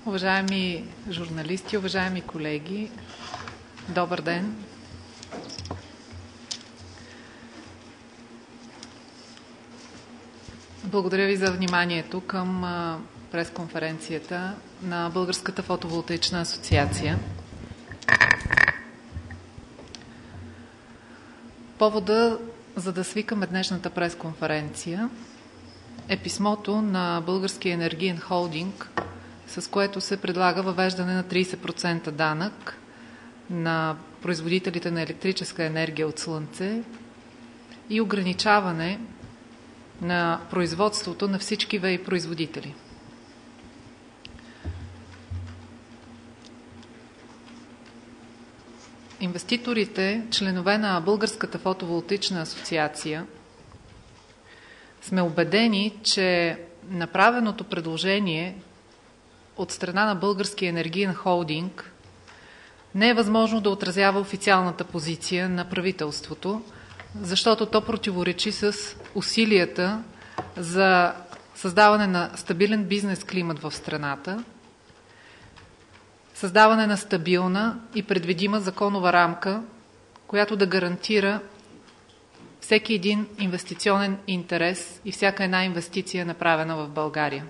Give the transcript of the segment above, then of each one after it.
Уважаеми журналисти, уважаеми колеги, добър ден! Благодаря ви за вниманието към пресконференцията на Българската фотоволтаична асоциация. Повода, за да свикаме днешната пресконференция, е писмото на Българския енергиен холдинг, с което се предлага въвеждане на 30% данък на производителите на електрическа енергия от слънце и ограничаване на производството на всички ВЕИ производители. Инвеститорите, членове на Българската фотоволтаична асоциация, сме убедени, че направеното предложение от страна на Българския енергиен холдинг не е възможно да отразява официалната позиция на правителството, защото то противоречи с усилията за създаване на стабилен бизнес климат в страната, създаване на стабилна и предвидима законова рамка, която да гарантира всеки един инвестиционен интерес и всяка една инвестиция, направена в България.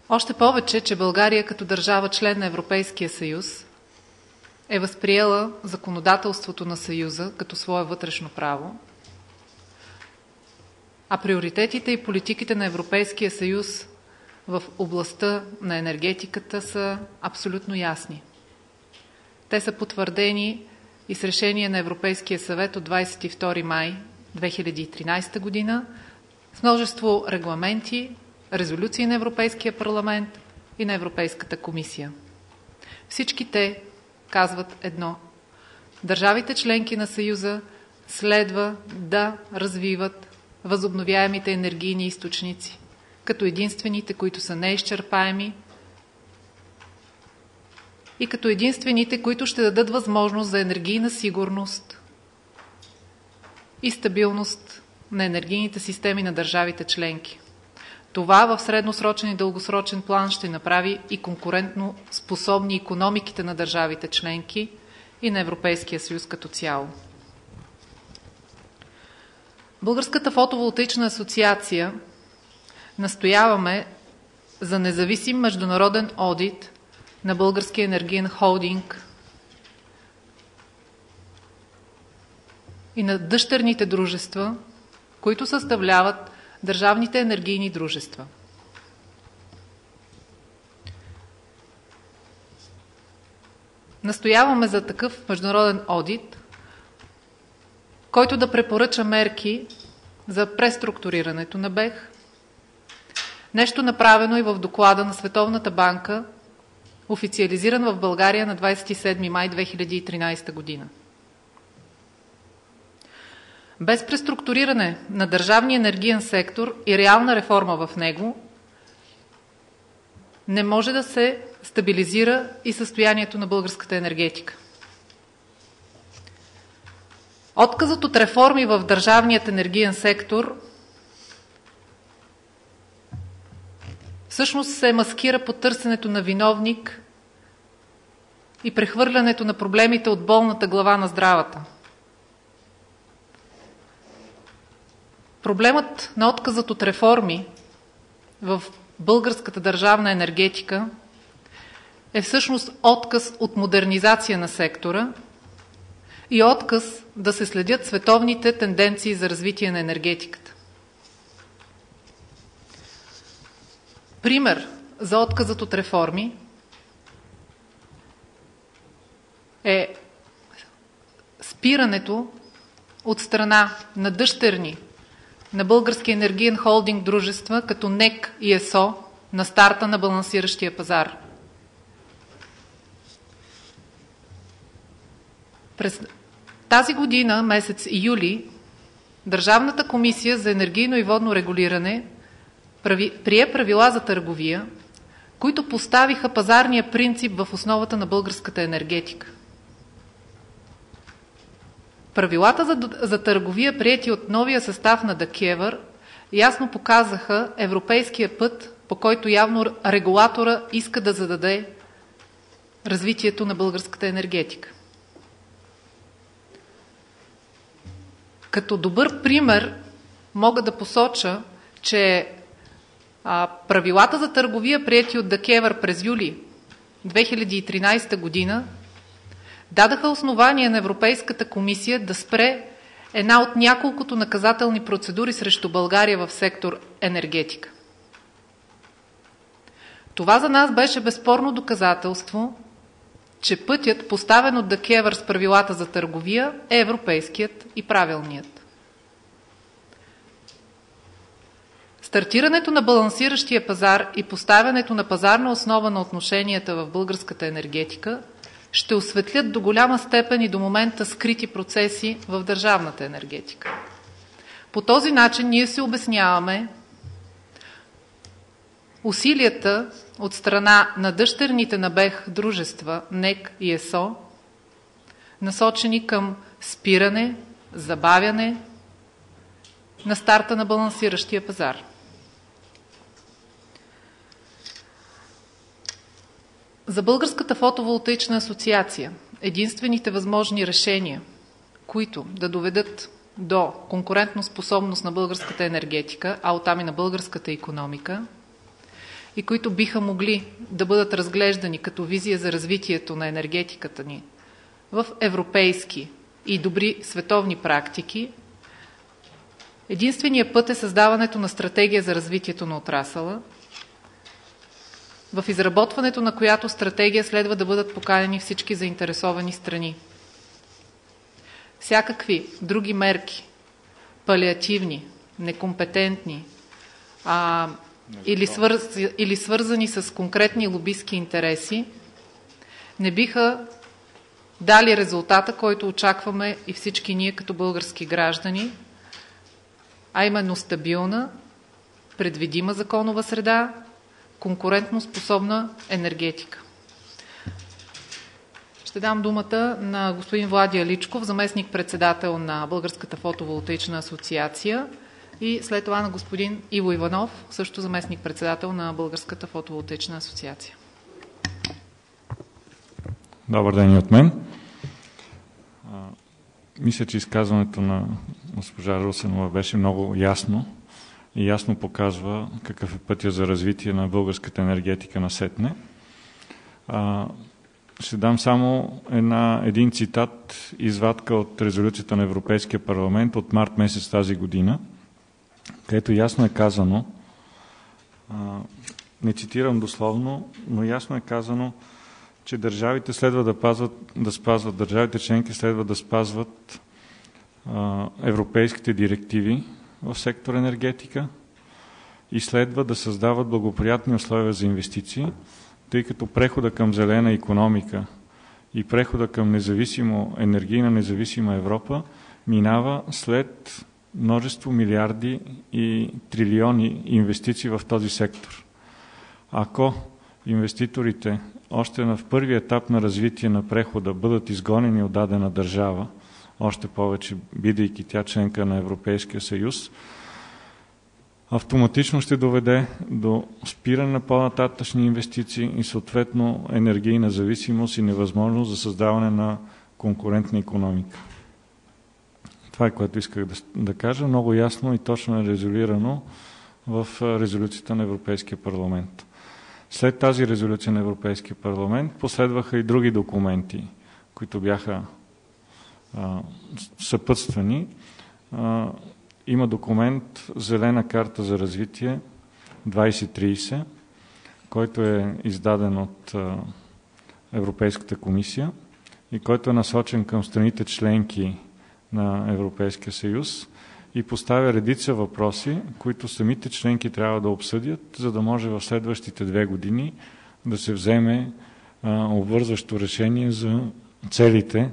Още повече, че България като държава член на Европейския съюз е възприела законодателството на Съюза като свое вътрешно право, а приоритетите и политиките на Европейския съюз в областта на енергетиката са абсолютно ясни. Те са потвърдени и с решение на Европейския съвет от 22 май 2013 година с множество регламенти, резолюции на Европейския парламент и на Европейската комисия. Всички те казват едно: държавите членки на Съюза следва да развиват възобновяемите енергийни източници като единствените, които са неизчерпаеми и като единствените, които ще дадат възможност за енергийна сигурност и стабилност на енергийните системи на държавите членки. Това в средносрочен и дългосрочен план ще направи и конкурентно способни икономиките на държавите членки и на Европейския съюз като цяло. Българската фотоволтаична асоциация настояваме за независим международен одит на Българския енергиен холдинг и на дъщерните дружества, които съставляват държавните енергийни дружества. Настояваме за такъв международен одит, който да препоръча мерки за преструктурирането на БЕХ, нещо направено и в доклада на Световната банка, официализиран в България на 27 май 2013 година. Без преструктуриране на държавния енергиен сектор и реална реформа в него не може да се стабилизира и състоянието на българската енергетика. Отказът от реформи в държавният енергиен сектор всъщност се маскира под търсенето на виновник и прехвърлянето на проблемите от болната глава на здравата. Проблемът на отказът от реформи в българската държавна енергетика е всъщност отказ от модернизация на сектора и отказ да се следят световните тенденции за развитие на енергетиката. Пример за отказът от реформи е спирането от страна на дъщерни на Българския енергиен холдинг дружества като НЕК и ЕСО на старта на балансиращия пазар. През тази година, месец юли, Държавната комисия за енергийно и водно регулиране прие правила за търговия, които поставиха пазарния принцип в основата на българската енергетика. Правилата за търговия, приети от новия състав на ДКЕВР, ясно показаха европейския път по който явно регулатора иска да зададе развитието на българската енергетика. Като добър пример мога да посоча, че правилата за търговия, приети от ДКЕВР през юли 2013 година, дадаха основание на Европейската комисия да спре една от няколкото наказателни процедури срещу България в сектор енергетика. Това за нас беше безспорно доказателство, че пътят, поставен от ДКЕВР с правилата за търговия, е европейският и правилният. Стартирането на балансиращия пазар и поставянето на пазарна основа на отношенията в българската енергетика ще осветлят до голяма степен и до момента скрити процеси в държавната енергетика. По този начин ние си обясняваме усилията от страна на дъщерните на БЕХ дружества НЕК и ЕСО, насочени към спиране, забавяне на старта на балансиращия пазар. За Българската фотоволтаична асоциация единствените възможни решения, които да доведат до конкурентоспособност на българската енергетика, а оттам и на българската икономика, и които биха могли да бъдат разглеждани като визия за развитието на енергетиката ни в европейски и добри световни практики, единственият път е създаването на стратегия за развитието на отрасъла, в изработването на която стратегия следва да бъдат поканени всички заинтересовани страни. Всякакви други мерки, палиативни, некомпетентни или свързани с конкретни лобистки интереси, не биха дали резултата, който очакваме и всички ние като български граждани, а именно стабилна, предвидима законова среда, конкурентоспособна енергетика. Ще дам думата на господин Влади Аличков, заместник-председател на Българската фотоволтаична асоциация, и след това на господин Иво Иванов, също заместник-председател на Българската фотоволтаична асоциация. Добър ден и от мен. Мисля, че изказването на госпожа Русенова беше много ясно и ясно показва какъв е пътя за развитие на българската енергетика насетне. Ще дам само един цитат, извадка от резолюцията на Европейския парламент от март месец тази година, където ясно е казано, не цитирам дословно, но ясно е казано, че държавите следва държавите членки следва да спазват европейските директиви в сектор енергетика и следва да създават благоприятни условия за инвестиции, тъй като прехода към зелена икономика и прехода към енергийна независима Европа минава след множество милиарди и трилиони инвестиции в този сектор. Ако инвеститорите още в първи етап на развитие на прехода бъдат изгонени от дадена държава, още повече бидейки тя членка на Европейския съюз, автоматично ще доведе до спиране на по-нататъчни инвестиции и съответно енергийна зависимост и невъзможност за създаване на конкурентна икономика. Това е, което исках да кажа. Много ясно и точно е резолирано в резолюцията на Европейския парламент. След тази резолюция на Европейския парламент последваха и други документи, които бяха съпътствани. Има документ Зелена карта за развитие 2030, който е издаден от Европейската комисия и който е насочен към страните членки на Европейския съюз и поставя редица въпроси, които самите членки трябва да обсъдят, за да може в следващите 2 години да се вземе обвързващо решение за целите,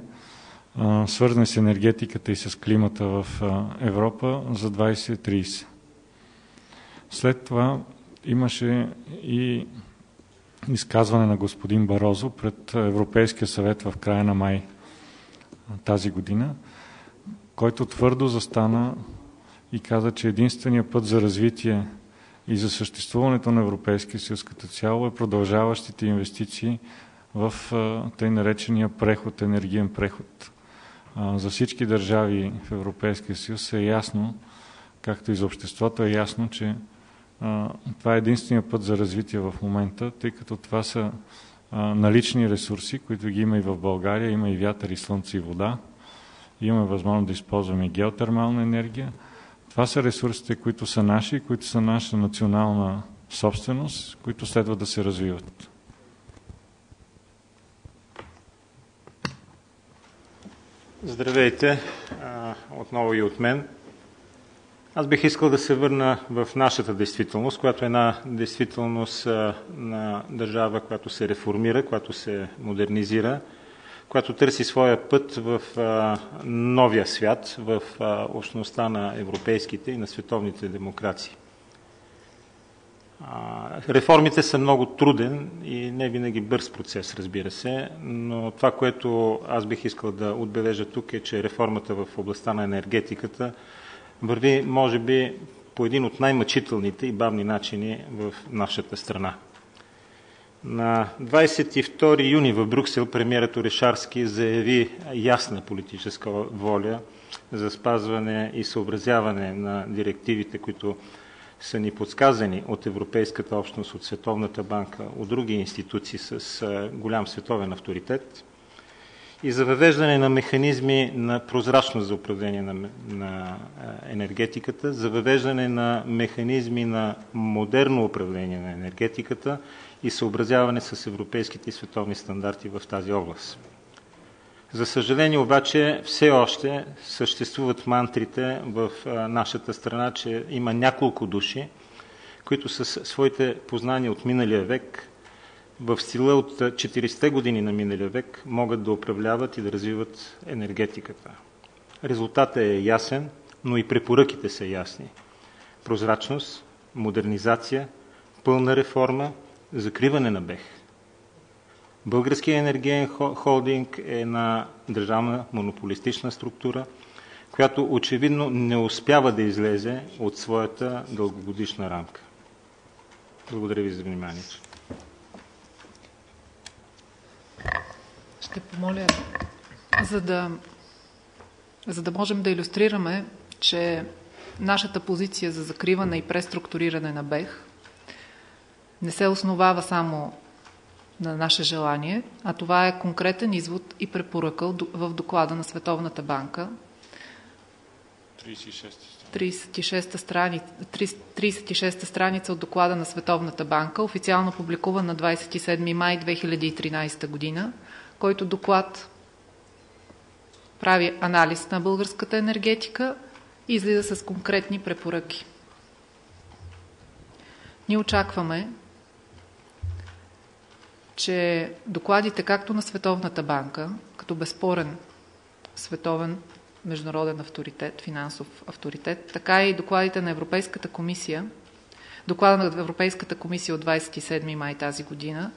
свързани с енергетиката и с климата в Европа за 2030. След това имаше и изказване на господин Барозу пред Европейския съвет в края на май тази година, който твърдо застана и каза, че единственият път за развитие и за съществуването на Европейския съюз като цяло е продължаващите инвестиции в тъй наречения преход, енергиен преход. За всички държави в Европейския съюз е ясно, както и за обществото е ясно, че това е единствения път за развитие в момента, тъй като това са налични ресурси, които ги има и в България, има и вятър, и слънце, и вода. Имаме възможност да използваме и геотермална енергия. Това са ресурсите, които са наши, които са наша национална собственост, които следва да се развиват. Здравейте, отново и от мен. Аз бих искал да се върна в нашата действителност, която е една действителност на държава, която се реформира, която се модернизира, която търси своя път в новия свят, в общността на европейските и на световните демокрации. Реформите са много труден и не винаги бърз процес, разбира се, но това, което аз бих искал да отбележа тук е, че реформата в областта на енергетиката върви, може би, по един от най-мъчителните и бавни начини в нашата страна. На 22 юни в Брюксел премиерът Орешарски заяви ясна политическа воля за спазване и съобразяване на директивите, които са ни подсказани от Европейската общност, от Световната банка, от други институции с голям световен авторитет и за въвеждане на механизми на прозрачност за управление на енергетиката, за въвеждане на механизми на модерно управление на енергетиката и съобразяване с европейските и световни стандарти в тази област. За съжаление обаче все още съществуват мантрите в нашата страна, че има няколко души, които с своите познания от миналия век, в стила от 40-те години на миналия век, могат да управляват и да развиват енергетиката. Резултатът е ясен, но и препоръките са ясни. Прозрачност, модернизация, пълна реформа, закриване на БЕХ. Българският енергиен холдинг е една държавна монополистична структура, която очевидно не успява да излезе от своята дългогодишна рамка. Благодаря ви за вниманието. Ще помоля, за да можем да илюстрираме, че нашата позиция за закриване и преструктуриране на БЕХ не се основава само на наше желание, а това е конкретен извод и препоръка в доклада на Световната банка. 36-та страница от доклада на Световната банка, официално публикуван на 27 май 2013 година, който доклад прави анализ на българската енергетика и излиза с конкретни препоръки. Ние очакваме, че докладите както на Световната банка, като безспорен световен международен авторитет, финансов авторитет, така и докладите на Европейската комисия, доклада на Европейската комисия от 27 май тази година,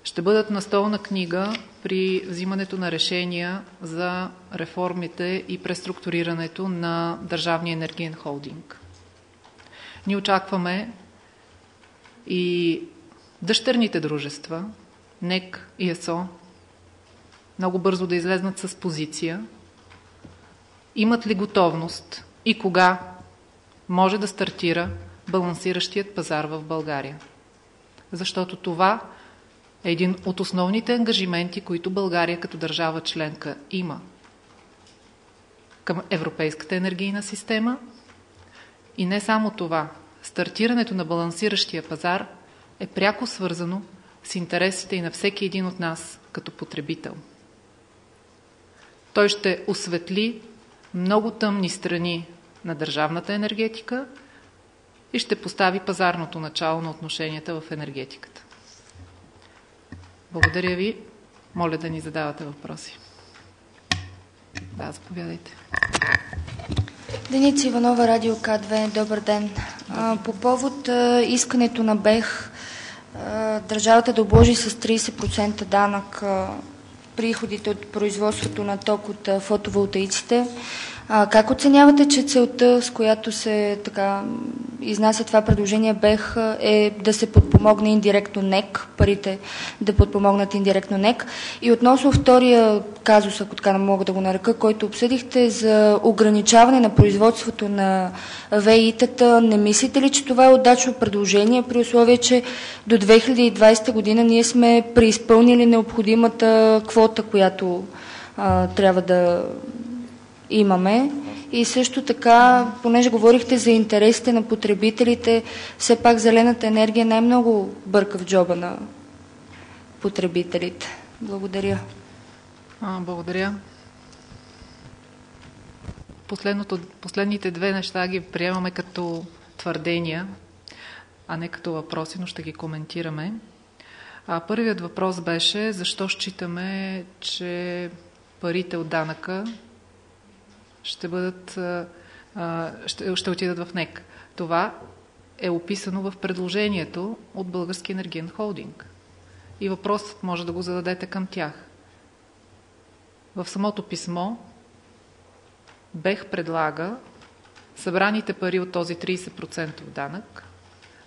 ще бъдат настолна книга при взимането на решения за реформите и преструктурирането на Държавния енергиен холдинг. Ние очакваме и дъщерните дружества, НЕК и ЕСО, много бързо да излезнат с позиция, имат ли готовност и кога може да стартира балансиращият пазар в България. Защото това е един от основните ангажименти, които България като държава членка има към Европейската енергийна система. И не само това, стартирането на балансиращия пазар е пряко свързано с интересите и на всеки един от нас като потребител. Той ще осветли много тъмни страни на държавната енергетика и ще постави пазарното начало на отношенията в енергетиката. Благодаря ви. Моля да ни задавате въпроси. Да, заповядайте. Деница Иванова, Радио К2. Добър ден. По повод искането на БЕХ държавата да обложи с 30% данък приходите от производството на ток от фотоволтаиците, Как оценявате, че целта, с която се така изнася това предложение БЕХ, е да се подпомогне индиректно НЕК, парите да подпомогнат индиректно НЕК? И относно втория казус, ако така мога да го нарека, който обсъдихте за ограничаване на производството на ВИ-тата, не мислите ли, че това е удачно предложение при условие, че до 2020 година ние сме преизпълнили необходимата квота, която трябва да имаме? И също така, понеже говорихте за интересите на потребителите, все пак зелената енергия най-много бърка в джоба на потребителите. Благодаря. Благодаря. Последните две неща ги приемаме като твърдения, а не като въпроси, но ще ги коментираме. Първият въпрос беше защо считаме, че парите от данъка ще отидат в НЕК. Това е описано в предложението от Български енергиен холдинг. И въпросът може да го зададете към тях. В самото писмо БЕХ предлага събраните пари от този 30% данък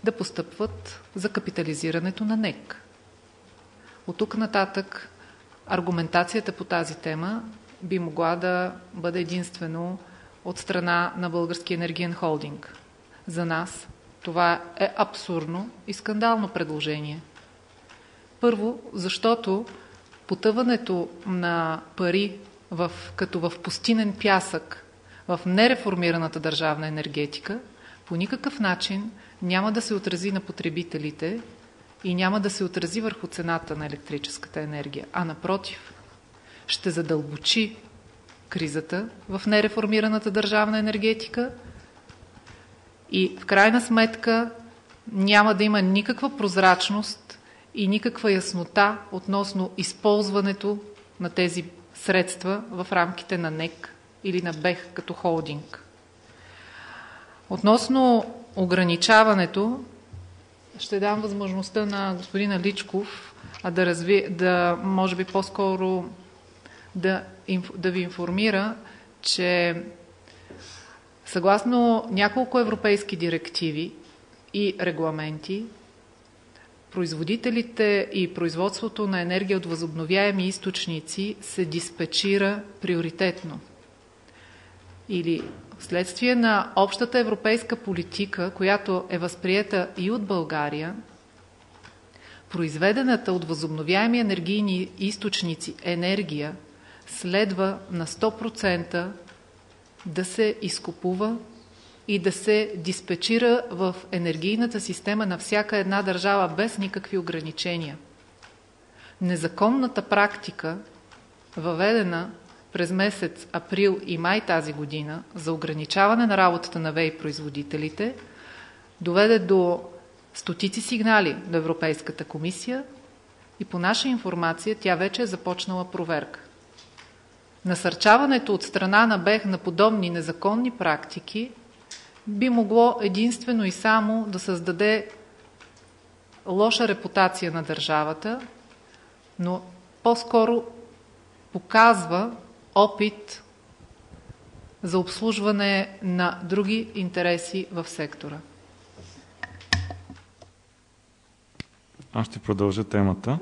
да постъпват за капитализирането на НЕК. От тук нататък аргументацията по тази тема би могла да бъде единствено от страна на Български енергиен холдинг. За нас това е абсурдно и скандално предложение. Първо, защото потъването на пари като в пустинен пясък в нереформираната държавна енергетика по никакъв начин няма да се отрази на потребителите и няма да се отрази върху цената на електрическата енергия, а напротив, ще задълбочи кризата в нереформираната държавна енергетика и в крайна сметка няма да има никаква прозрачност и никаква яснота относно използването на тези средства в рамките на НЕК или на БЕХ като холдинг. Относно ограничаването, ще дам възможността на господина Личков да може би по-скоро да ви информира, че съгласно няколко европейски директиви и регламенти, производителите и производството на енергия от възобновяеми източници се диспечира приоритетно. Или вследствие на общата европейска политика, която е възприета и от България, произведената от възобновяеми енергийни източници енергия следва на 100% да се изкупува и да се диспечира в енергийната система на всяка една държава без никакви ограничения. Незаконната практика, въведена през месец април и май тази година за ограничаване на работата на ВЕИ производителите, доведе до стотици сигнали до Европейската комисия и по наша информация тя вече е започнала проверка. Насърчаването от страна на БЕХ на подобни незаконни практики би могло единствено и само да създаде лоша репутация на държавата, но по-скоро показва опит за обслужване на други интереси в сектора. Аз ще продължа темата.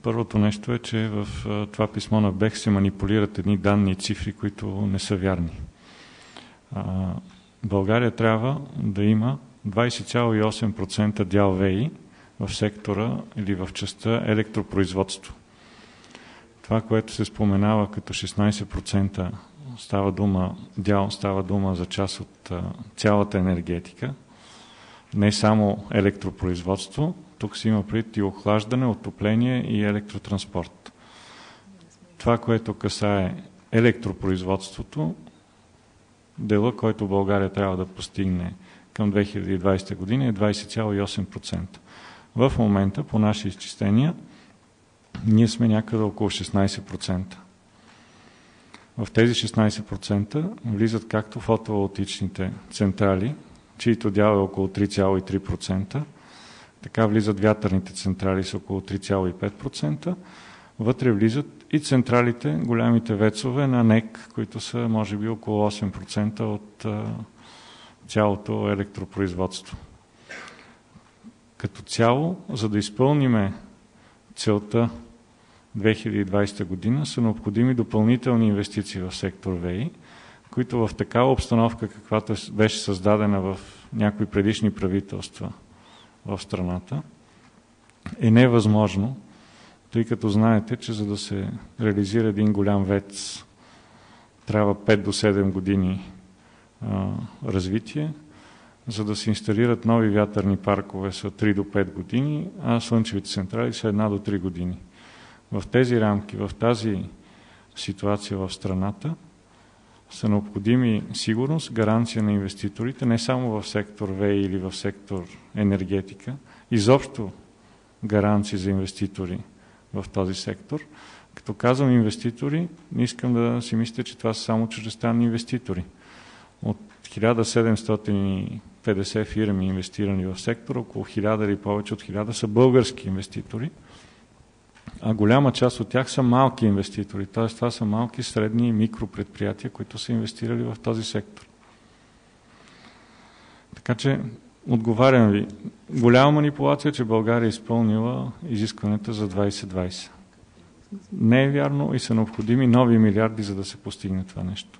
Първото нещо е, че в това писмо на БЕХ се манипулират едни данни и цифри, които не са вярни. България трябва да има 20,8% дял ВЕИ в сектора или в частта електропроизводство. Това, което се споменава като 16% става дума за част от цялата енергетика, не само електропроизводство, тук се има предвид и охлаждане, отопление и електротранспорт. Това, което касае електропроизводството, дела, който България трябва да постигне към 2020 година е 20,8%. В момента, по наши изчисления, ние сме някъде около 16%. В тези 16% влизат както фотоволтичните централи, чието дял е около 3,3%, така влизат вятърните централи с около 3,5%, вътре влизат и централите, голямите вецове на НЕК, които са може би около 8% от цялото електропроизводство. Като цяло, за да изпълниме целта 2020 година, са необходими допълнителни инвестиции в сектор ВЕИ, които в такава обстановка, каквато беше създадена в някои предишни правителства в страната, е невъзможно, тъй като знаете, че за да се реализира един голям ВЕЦ, трябва 5 до 7 години развитие. За да се инсталират нови вятърни паркове са 3 до 5 години, а слънчевите централи са 1 до 3 години. В тези рамки, в тази ситуация в страната са необходими сигурност, гаранция на инвеститорите, не само в сектор ВЕИ или в сектор енергетика, изобщо гаранции за инвеститори в този сектор. Като казвам инвеститори, не искам да си мислите, че това са само чуждестранни инвеститори. От 1750 фирми инвестирани в сектора, около 1000 или повече от 1000 са български инвеститори, а голяма част от тях са малки инвеститори, т.е. това са малки, средни и микропредприятия, които са инвестирали в този сектор. Така че, отговарям ви, голяма манипулация, че България е изпълнила изискването за 2020. Не е вярно и са необходими нови милиарди, за да се постигне това нещо.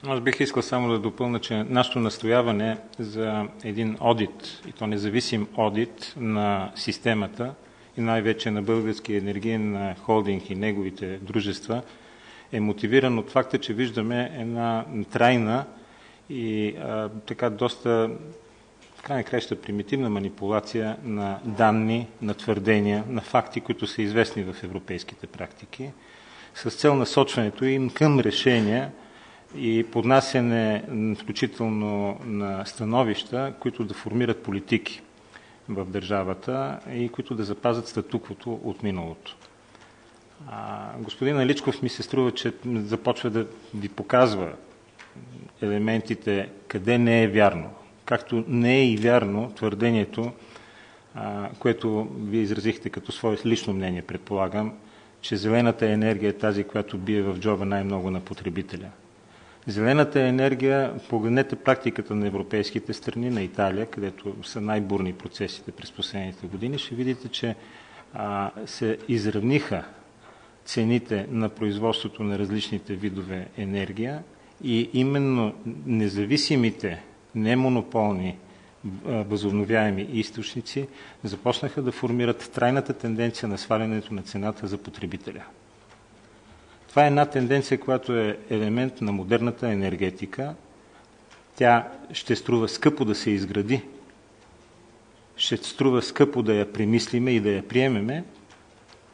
Аз бих искал само да допълня, че нашето настояване за един одит, и то независим одит на системата и най-вече на Българския енергиен холдинг и неговите дружества, е мотивиран от факта, че виждаме една трайна и така доста в крайна краща примитивна манипулация на данни, на твърдения, на факти, които са известни в европейските практики, с цел насочването им към решения и поднасяне включително на становища, които да формират политики в държавата и които да запазят статуквото от миналото. Господин Аличков ми се струва, че започва да ви показва елементите къде не е вярно. Както не е и вярно твърдението, което вие изразихте като свое лично мнение, предполагам, че зелената енергия е тази, която бие в джоба най-много на потребителя. Зелената енергия, погледнете практиката на европейските страни, на Италия, където са най-бурни процесите през последните години, ще видите, че се изравниха цените на производството на различните видове енергия и именно независимите, немонополни възобновяеми източници започнаха да формират трайната тенденция на свалянето на цената за потребителя. Това е една тенденция, която е елемент на модерната енергетика. Тя ще струва скъпо да се изгради, ще струва скъпо да я премислиме и да я приемеме,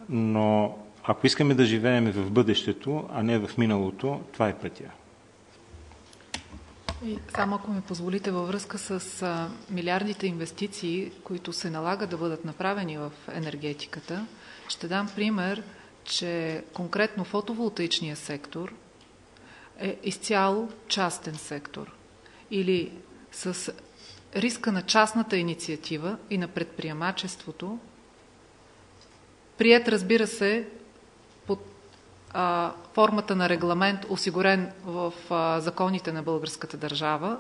но ако искаме да живеем в бъдещето, а не в миналото, това е пътя. И само ако ми позволите, във връзка с милиардите инвестиции, които се налага да бъдат направени в енергетиката, ще дам пример, че конкретно фотоволтаичния сектор е изцяло частен сектор или с риска на частната инициатива и на предприемачеството, приет, разбира се, под формата на регламент, осигурен в законите на българската държава,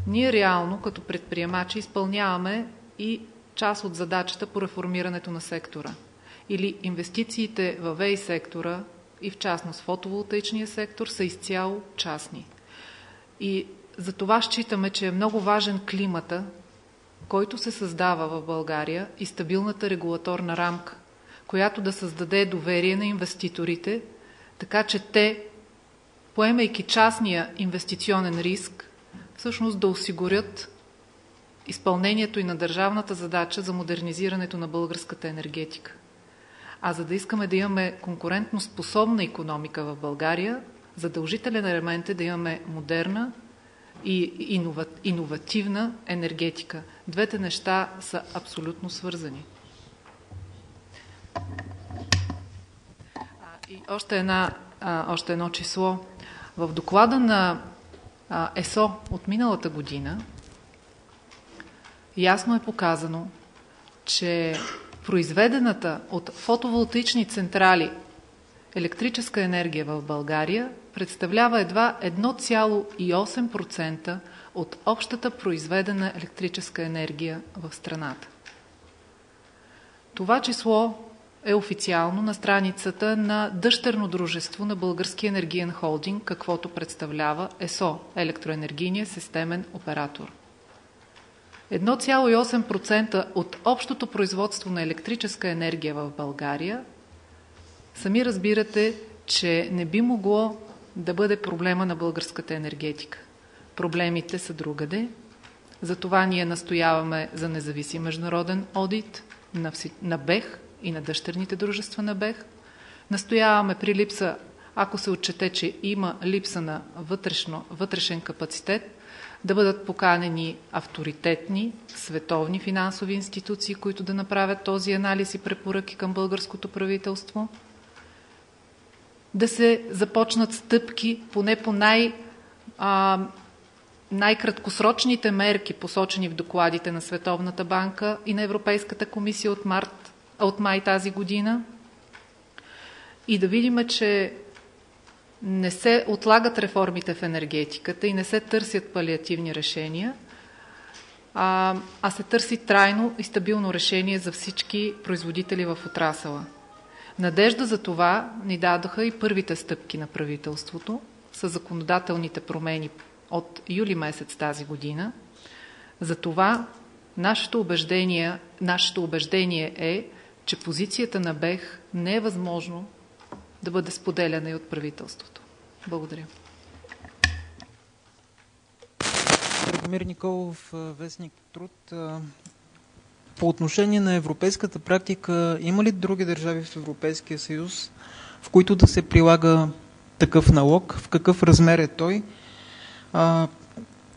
ние реално като предприемачи изпълняваме и част от задачата по реформирането на сектора. Или инвестициите във ВЕИ сектора и в частност фотоволтаичния сектор са изцяло частни. И за това считаме, че е много важен климата, който се създава в България и стабилната регулаторна рамка, която да създаде доверие на инвеститорите, така че те, поемайки частния инвестиционен риск, всъщност да осигурят изпълнението и на държавната задача за модернизирането на българската енергетика. А за да искаме да имаме конкурентно способна икономика в България, задължителен елемент е да имаме модерна и иновативна енергетика. Двете неща са абсолютно свързани. И още едно число. В доклада на ЕСО от миналата година ясно е показано, че произведената от фотоволтаични централи електрическа енергия в България представлява едва 1,8% от общата произведена електрическа енергия в страната. Това число е официално на страницата на дъщерно дружество на Българския енергиен холдинг, каквото представлява ЕСО – Електроенергийния системен оператор. 1,8% от общото производство на електрическа енергия в България, сами разбирате, че не би могло да бъде проблема на българската енергетика. Проблемите са другаде. Затова ние настояваме за независим международен одит на БЕХ и на дъщерните дружества на БЕХ. Настояваме при липса, ако се отчете, че има липса на вътрешен капацитет, да бъдат поканени авторитетни, световни финансови институции, които да направят този анализ и препоръки към българското правителство, да се започнат стъпки, поне по най-краткосрочните мерки, посочени в докладите на Световната банка и на Европейската комисия от май тази година, и да видим, че не се отлагат реформите в енергетиката и не се търсят палиативни решения, а се търси трайно и стабилно решение за всички производители в отрасъла. Надежда за това ни дадоха и първите стъпки на правителството с законодателните промени от юли месец тази година. Затова нашето убеждение е, че позицията на БЕХ не е възможно да бъде споделяна и от правителството. Благодаря. Драгомир Николов, вестник Труд. По отношение на европейската практика, има ли други държави в Европейския съюз, в които да се прилага такъв налог? В какъв размер е той?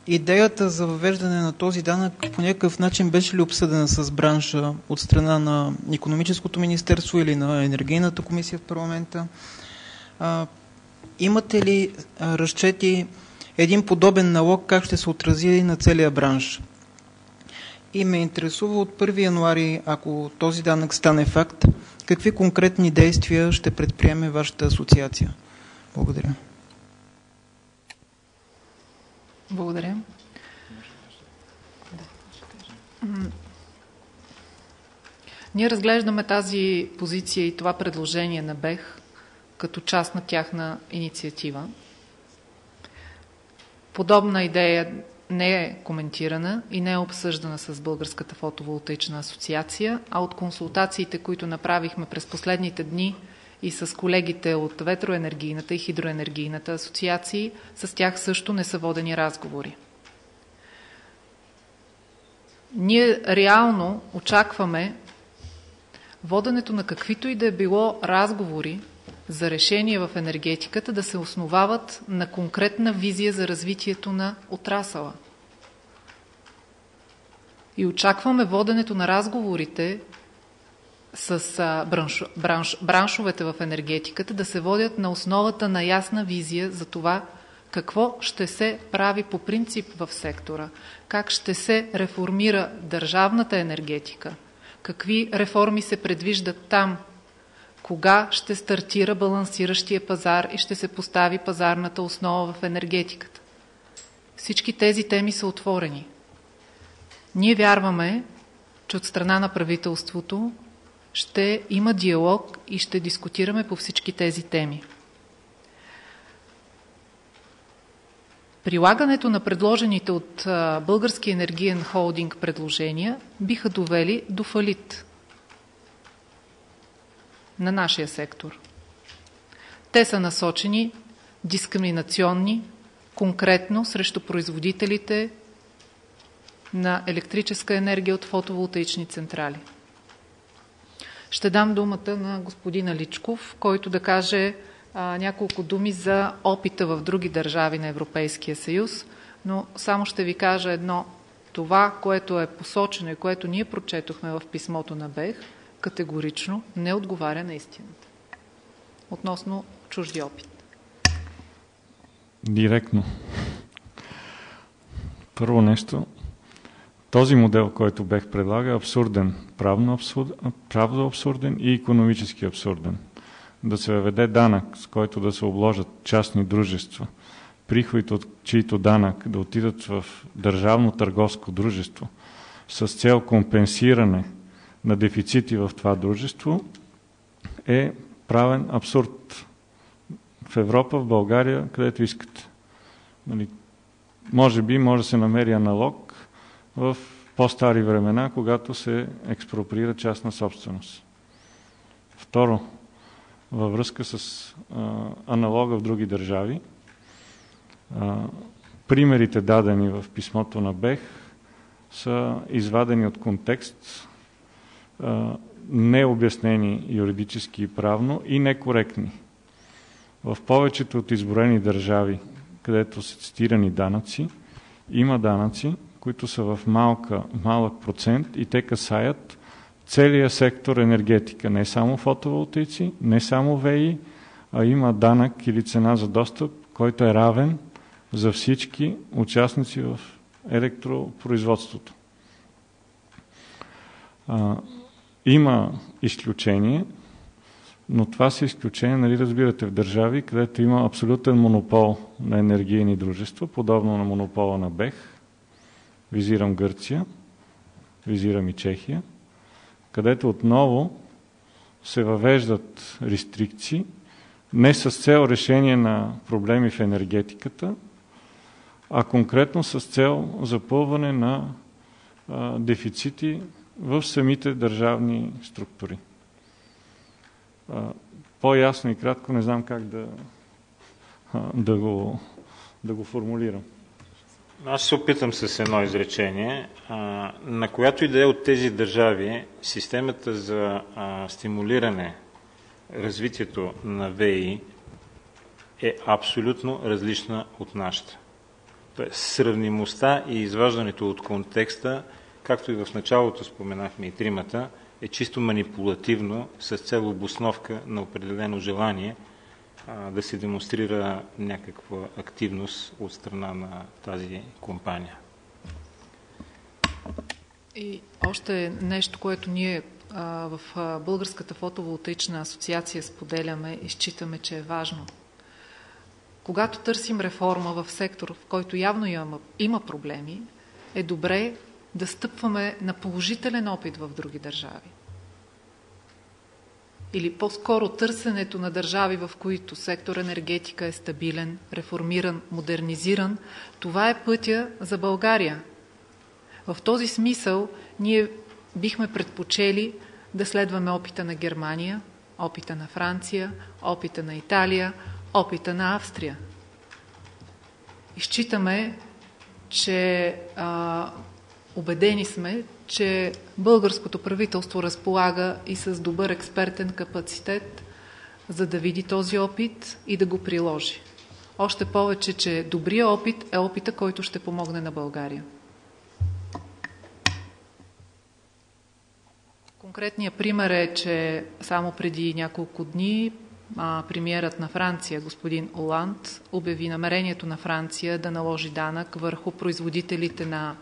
Идеята за въвеждане на този данък по някакъв начин беше ли обсъдена с бранша от страна на Икономическото министерство или на Енергийната комисия в парламента? Имате ли разчети един подобен налог как ще се отрази на целия бранш? И ме интересува от 1 януари, ако този данък стане факт, какви конкретни действия ще предприеме вашата асоциация? Благодаря. Благодаря. Ние разглеждаме тази позиция и това предложение на БЕХ като част на тяхна инициатива. Подобна идея не е коментирана и не е обсъждана с Българската фотоволтаична асоциация, а от консултациите, които направихме през последните дни и с колегите от ветроенергийната и хидроенергийната асоциации, с тях също не са водени разговори. Ние реално очакваме воденето на каквито и да е било разговори за решение в енергетиката да се основават на конкретна визия за развитието на отрасъла. И очакваме воденето на разговорите с браншовете в енергетиката да се водят на основата на ясна визия за това какво ще се прави по принцип в сектора, как ще се реформира държавната енергетика, какви реформи се предвиждат там, кога ще стартира балансиращия пазар и ще се постави пазарната основа в енергетиката. Всички тези теми са отворени. Ние вярваме, че от страна на правителството ще има диалог и ще дискутираме по всички тези теми. Прилагането на предложените от Българския енергиен холдинг предложения биха довели до фалит на нашия сектор. Те са насочени дискриминационни, конкретно срещу производителите на електрическа енергия от фотоволтаични централи. Ще дам думата на господина Личков, който да каже няколко думи за опита в други държави на Европейския съюз, но само ще ви кажа едно. Това, което е посочено и което ние прочетохме в писмото на БЕХ, категорично не отговаря на истината относно чужди опит. Директно. Първо нещо, Този модел, който БЕХ предлага, е абсурден, правно абсурден и икономически абсурден. Да се въведе данък, с който да се обложат частни дружества, приходите от чието данък да отидат в държавно търговско дружество с цел компенсиране на дефицити в това дружество, е правен абсурд. В Европа, в България, където искате. Може би може да се намери аналог в по-стари времена, когато се експроприира частна собственост. Второ, във връзка с аналога в други държави, примерите дадени в писмото на БЕХ са извадени от контекст, необяснени юридически и правно и некоректни. В повечето от изброени държави, където са цитирани данъци, има данъци, които са в малък процент и те касаят целия сектор енергетика, не само фотоволтаици, не само ВЕИ, а има данък или цена за достъп, който е равен за всички участници в електропроизводството. Има изключение, но това са изключения, нали разбирате, в държави, където има абсолютен монопол на енергийни дружества, подобно на монопола на БЕХ. Визирам Гърция, визирам и Чехия, където отново се въвеждат рестрикции, не с цел решение на проблеми в енергетиката, а конкретно с цел запълване на дефицити в самите държавни структури. По-ясно и кратко не знам как да го формулирам. Аз се опитам с едно изречение. На която и да е от тези държави, системата за стимулиране развитието на ВЕИ е абсолютно различна от нашата. Тоест, сравнимостта и изваждането от контекста, както и в началото споменахме и тримата, е чисто манипулативно с цел обосновка на определено желание да се демонстрира някаква активност от страна на тази компания. И още нещо, което ние в Българската фотоволтаична асоциация споделяме и считаме, че е важно. Когато търсим реформа в сектор, в който явно има проблеми, е добре да стъпваме на положителен опит в други държави. Или по-скоро търсенето на държави, в които сектор енергетика е стабилен, реформиран, модернизиран, това е пътя за България. В този смисъл ние бихме предпочели да следваме опита на Германия, опита на Франция, опита на Италия, опита на Австрия. И считаме, че убедени сме, че българското правителство разполага и с добър експертен капацитет, за да види този опит и да го приложи. Още повече, че добрият опит е опита, който ще помогне на България. Конкретният пример е, че само преди няколко дни премиерът на Франция, господин Оланд, обяви намерението на Франция да наложи данък върху производителите на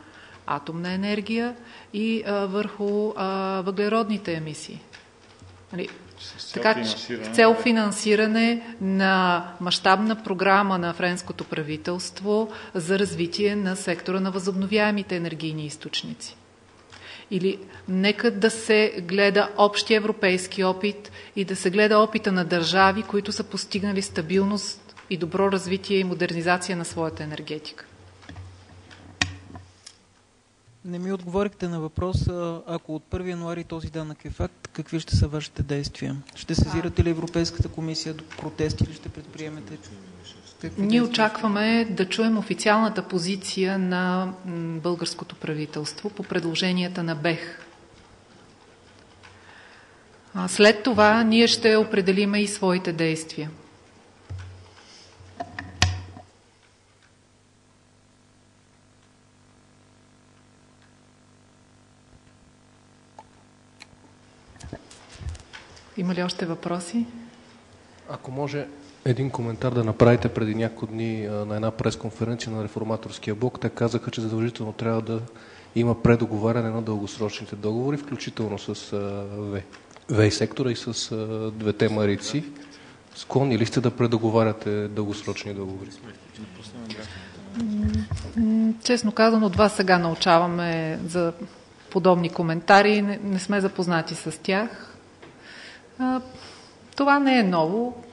атомна енергия и върху въглеродните емисии. Така, с цел финансиране на мащабна програма на френското правителство за развитие на сектора на възобновяемите енергийни източници. Или нека да се гледа общия европейски опит и да се гледа опита на държави, които са постигнали стабилност и добро развитие и модернизация на своята енергетика. Не ми отговорихте на въпроса, ако от 1 януари този данък е факт, какви ще са вашите действия? Ще сезирате ли Европейската комисия до протести или ще предприемете? Ние очакваме да чуем официалната позиция на българското правителство по предложенията на БЕХ. След това ние ще определим и своите действия. Има ли още въпроси? Ако може един коментар да направите преди няколко дни на една пресконференция на Реформаторския блок. Те казаха, че задължително трябва да има предоговаряне на дългосрочните договори, включително с ВЕИ сектора и с двете марици. Склонни ли сте да предоговаряте дългосрочни договори? Честно казано, от вас сега научаваме за подобни коментари. Не сме запознати с тях. Това не е ново.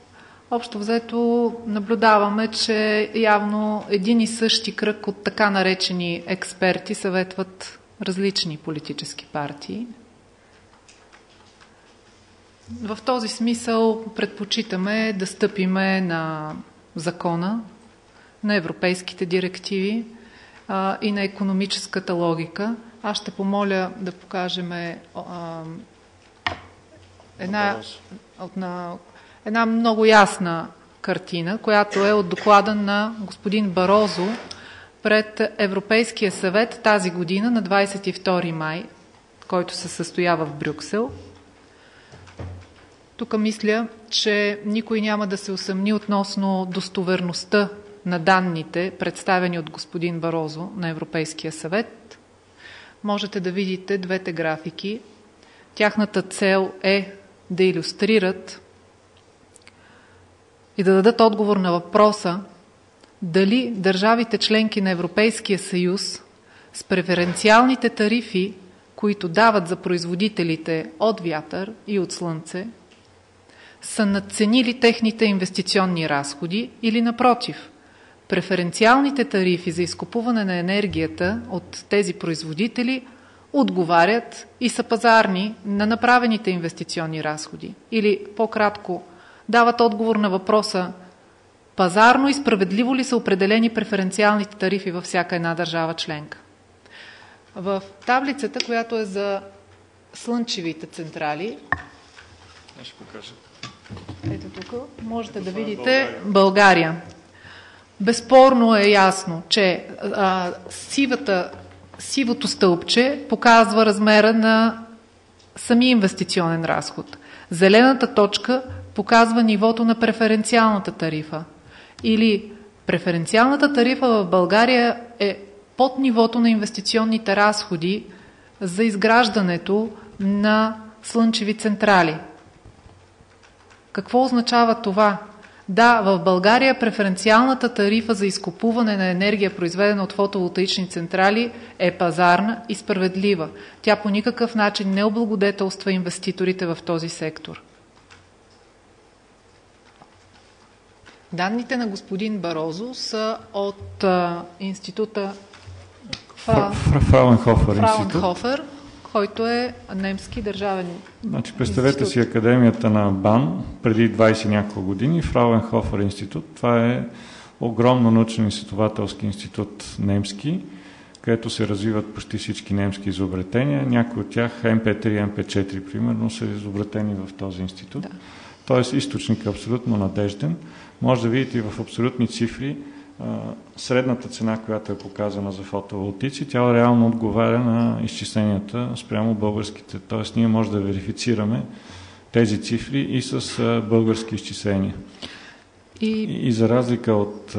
Общо взето наблюдаваме, че явно един и същи кръг от така наречени експерти съветват различни политически партии. В този смисъл предпочитаме да стъпиме на закона, на европейските директиви и на икономическата логика. Аз ще помоля да покажем една много ясна картина, която е от доклада на господин Барозу пред Европейския съвет тази година на 22 май, който се състоява в Брюксел. Тук мисля, че никой няма да се усъмни относно достоверността на данните, представени от господин Барозу на Европейския съвет. Можете да видите двете графики. Тяхната цел е да илюстрират и да дадат отговор на въпроса дали държавите членки на Европейския съюз с преференциалните тарифи, които дават за производителите от вятър и от слънце, са надценили техните инвестиционни разходи или напротив, преференциалните тарифи за изкупуване на енергията от тези производители отговарят и са пазарни на направените инвестиционни разходи. Или по-кратко, дават отговор на въпроса пазарно и справедливо ли са определени преференциалните тарифи във всяка една държава членка. В таблицата, която е за слънчевите централи, ще покажа. Ето тук, можете да видите България. Безспорно е ясно, че сивото стълбче показва размера на самия инвестиционен разход. Зелената точка показва нивото на преференциалната тарифа. Или преференциалната тарифа в България е под нивото на инвестиционните разходи за изграждането на слънчеви централи. Какво означава това? Да, в България преференциалната тарифа за изкупуване на енергия, произведена от фотоволтаични централи, е пазарна и справедлива. Тя по никакъв начин не облагодетелства инвеститорите в този сектор. Данните на господин Барозу са от института Фрауенхофер, който е немски държавен представете институт. си Академията на БАН преди 20 няколко години, Фрауенхофер институт. Това е огромно научно-изследователски институт немски, където се развиват почти всички немски изобретения. Някои от тях, MP3, MP4 примерно, са изобретени в този институт. Да. Тоест източник е абсолютно надежден. Може да видите и в абсолютни цифри средната цена, която е показана за фотоволтици, тя реално отговаря на изчисленията спрямо българските. Тоест ние може да верифицираме тези цифри и с български изчисления. И за разлика от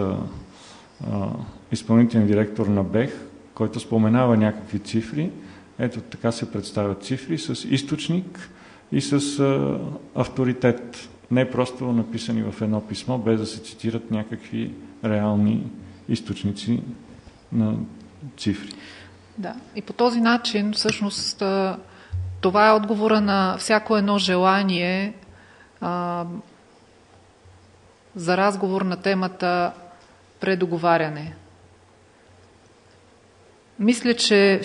изпълнителен директор на БЕХ, който споменава някакви цифри, ето така се представят цифри с източник и с авторитет. Не просто написани в едно писмо, без да се цитират някакви реални източници на цифри. Да, и по този начин всъщност това е отговора на всяко едно желание за разговор на темата предоговаряне. Мисля, че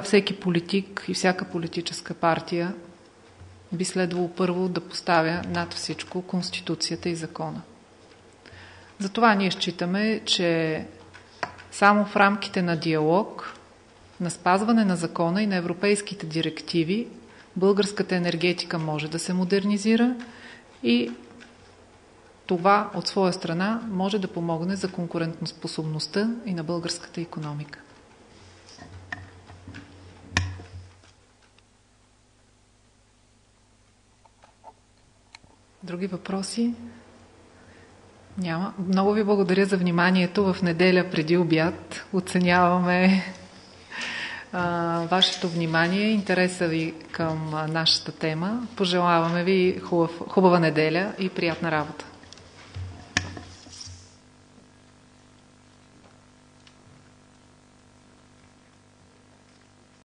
всеки политик и всяка политическа партия би следвало първо да поставя над всичко Конституцията и закона. Затова ние считаме, че само в рамките на диалог, на спазване на закона и на европейските директиви, българската енергетика може да се модернизира и това от своя страна може да помогне за конкурентоспособността и на българската икономика. Други въпроси? Няма. Много ви благодаря за вниманието в неделя преди обяд. Оценяваме вашето внимание, интереса ви към нашата тема. Пожелаваме ви хубава неделя и приятна работа.